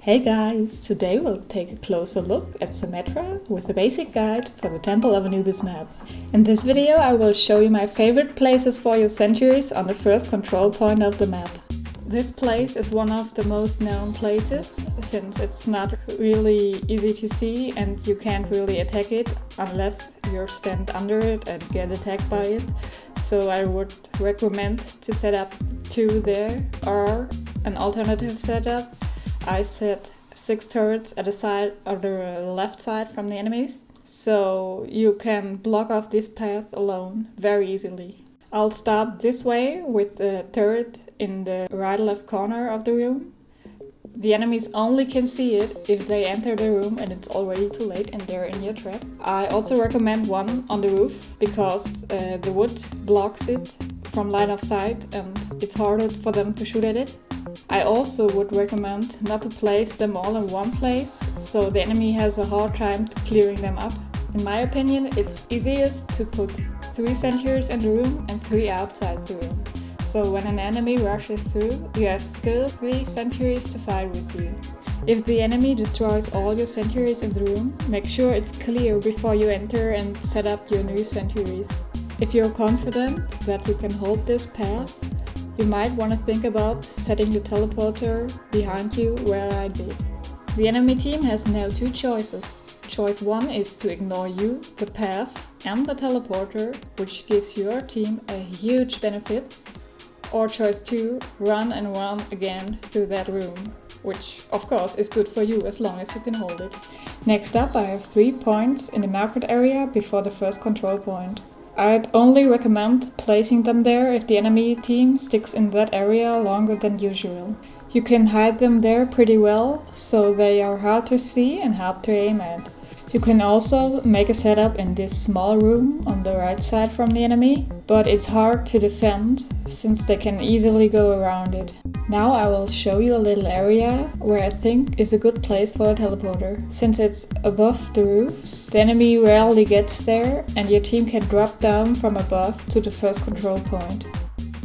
Hey guys, today we'll take a closer look at Symmetra with a basic guide for the Temple of Anubis map. In this video I will show you my favorite places for your sentries on the first control point of the map. This place is one of the most known places, since it's not really easy to see and you can't really attack it unless you stand under it and get attacked by it. So I would recommend to set up two there, or an alternative setup. I set 6 turrets at the side of the left side from the enemies, so you can block off this path alone very easily. I'll start this way with the turret in the right left corner of the room. The enemies only can see it if they enter the room and it's already too late and they're in your trap. I also recommend one on the roof because the wood blocks it from line of sight and it's harder for them to shoot at it. I also would recommend not to place them all in one place, so the enemy has a hard time clearing them up. In my opinion, it's easiest to put 3 sentries in the room and 3 outside the room. So when an enemy rushes through, you have still 3 sentries to fight with you. If the enemy destroys all your sentries in the room, make sure it's clear before you enter and set up your new sentries. If you're confident that you can hold this path, you might want to think about setting the teleporter behind you where I did. The enemy team has now 2 choices. Choice 1 is to ignore you, the path and the teleporter, which gives your team a huge benefit. Or choice 2, run and run again through that room, which of course is good for you as long as you can hold it. Next up I have 3 points in the market area before the first control point. I'd only recommend placing them there if the enemy team sticks in that area longer than usual. You can hide them there pretty well, so they are hard to see and hard to aim at. You can also make a setup in this small room on the right side from the enemy, but it's hard to defend since they can easily go around it. Now I will show you a little area where I think is a good place for a teleporter. Since it's above the roofs, the enemy rarely gets there and your team can drop down from above to the first control point.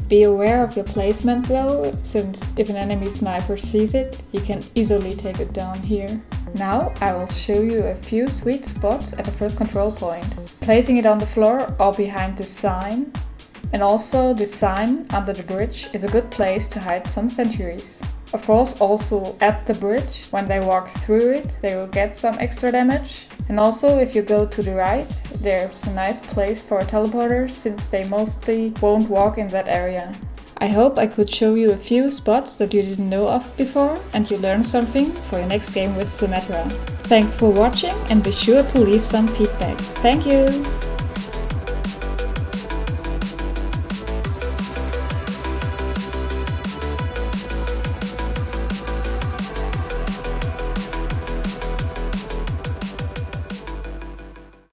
Be aware of your placement though, since if an enemy sniper sees it, he can easily take it down here. Now I will show you a few sweet spots at the first control point. Placing it on the floor or behind the sign. And also the sign under the bridge is a good place to hide some sentries. Of course also at the bridge, when they walk through it, they will get some extra damage. And also if you go to the right, there's a nice place for a teleporter since they mostly won't walk in that area. I hope I could show you a few spots that you didn't know of before and you learned something for your next game with Symmetra. Thanks for watching and be sure to leave some feedback. Thank you!